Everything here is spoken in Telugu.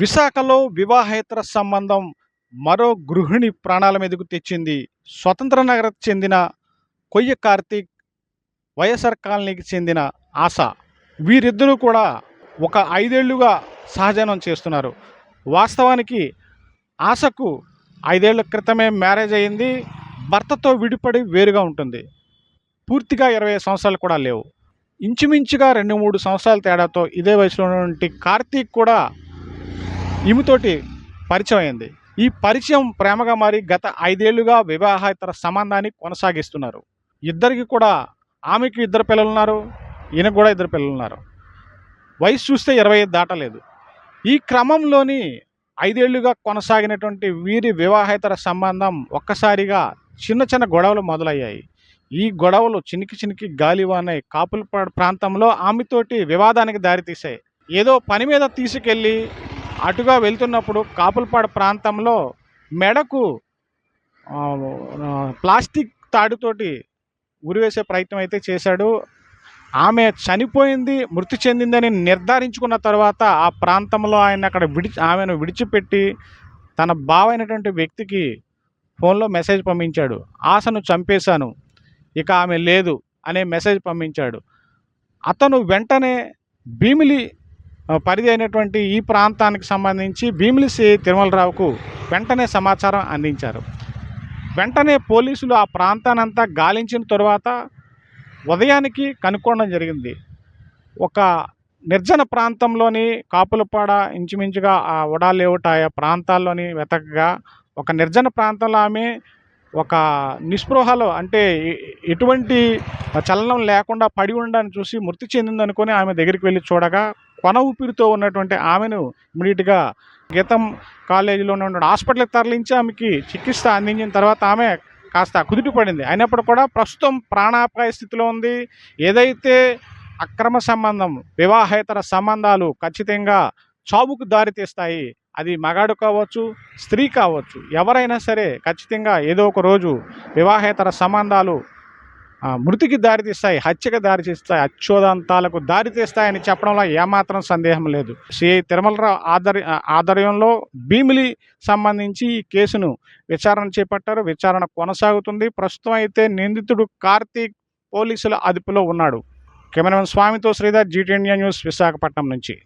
విశాఖలో వివాహేతర సంబంధం మరో గృహిణి ప్రాణాల మీదకు తెచ్చింది. స్వతంత్ర నగర్‌కు చెందిన కొయ్య కార్తీక్, వైఎస్ఆర్ కాలనీకి చెందిన ఆశ. వీరిద్దరూ కూడా ఒక 5 ఏళ్లుగా సహజీవనం చేస్తున్నారు. వాస్తవానికి ఆశకు 5 ఏళ్ల క్రితమే మ్యారేజ్ అయింది. భర్తతో విడిపడి వేరుగా ఉంటుంది. పూర్తిగా 20 సంవత్సరాలు కూడా లేవు. ఇంచుమించుగా 2, 3 సంవత్సరాల తేడాతో ఇదే వయసులో ఉన్నటువంటి కార్తీక్ కూడా ఈమెతోటి పరిచయం అయింది. ఈ పరిచయం ప్రేమగా మారి గత 5 ఏళ్లుగా వివాహేతర సంబంధాన్ని కొనసాగిస్తున్నారు. ఇద్దరికి కూడా ఆమెకి 2 పిల్లలున్నారు. ఈయనకు కూడా 2 పిల్లలున్నారు. వయసు చూస్తే 25 దాటలేదు. ఈ క్రమంలోని 5 ఏళ్లుగా కొనసాగినటువంటి వీరి వివాహేతర సంబంధం ఒక్కసారిగా చిన్న చిన్న గొడవలు మొదలయ్యాయి. ఈ గొడవలు చినికి గాలివానై కాపులపాడు ప్రాంతంలో ఆమెతోటి వివాదానికి దారితీశాయి. ఏదో పని మీద తీసుకెళ్ళి అటుగా వెళ్తున్నప్పుడు కాపులపాడు ప్రాంతంలో మెడకు ప్లాస్టిక్ తాడుతోటి ఉరివేసే ప్రయత్నం అయితే చేశాడు. ఆమె చనిపోయింది, మృతి చెందిందని నిర్ధారించుకున్న తర్వాత ఆ ప్రాంతంలో ఆమెను విడిచిపెట్టి తన బావ అయినటువంటి వ్యక్తికి ఫోన్లో మెసేజ్ పంపించాడు. ఆశను చంపేశాను, ఇక ఆమె లేదు అనే మెసేజ్ పంపించాడు. అతను వెంటనే భీమిలి పరిధి అయినటువంటి ఈ ప్రాంతానికి సంబంధించి భీమిలి సిఐ తిరుమలరావుకు వెంటనే సమాచారం అందించారు. వెంటనే పోలీసులు ఆ ప్రాంతానంతా గాలించిన తరువాత ఉదయానికి కనుక్కోవడం జరిగింది. ఒక నిర్జన ప్రాంతంలోని కాపులపాడ ఇంచుమించుగా ఆ ఉడా లేఅవుట్ ఆయా ప్రాంతాల్లోని వెతకగా ఒక నిర్జన ప్రాంతంలో ఆమె ఒక నిస్పృహలో అంటే ఎటువంటి చలనం లేకుండా పడి ఉండడాన్ని చూసి మృతి చెందిందనుకొని ఆమె దగ్గరికి వెళ్ళి చూడగా కొన ఊపిరితో ఉన్నటువంటి ఆమెను ఇమ్మీడియట్గా గీతం కాలేజీలో ఉన్న హాస్పిటల్కి తరలించి ఆమెకి చికిత్స అందించిన తర్వాత ఆమె కాస్త కుదుట పడింది. అయినప్పుడు కూడా ప్రస్తుతం ప్రాణాపాయ స్థితిలో ఉంది. ఏదైతే అక్రమ సంబంధం, వివాహేతర సంబంధాలు ఖచ్చితంగా చావుకు దారితీస్తాయి. అది మగాడు కావచ్చు, స్త్రీ కావచ్చు, ఎవరైనా సరే ఖచ్చితంగా ఏదో ఒక రోజు వివాహేతర సంబంధాలు మృతికి దారితీస్తాయి, హత్యకు దారితీస్తాయి, అత్యోదంతాలకు దారితీస్తాయని చెప్పడంలో ఏమాత్రం సందేహం లేదు. సిఐ తిరుమలరావు ఆధ్వర్యంలో భీమిలి సంబంధించి ఈ కేసును విచారణ చేపట్టారు. విచారణ కొనసాగుతుంది. ప్రస్తుతం అయితే నిందితుడు కార్తీక్ పోలీసుల అదుపులో ఉన్నాడు. కెమెరామెన్ స్వామితో Sridhar, GT India news, Visakhapatnam నుంచి.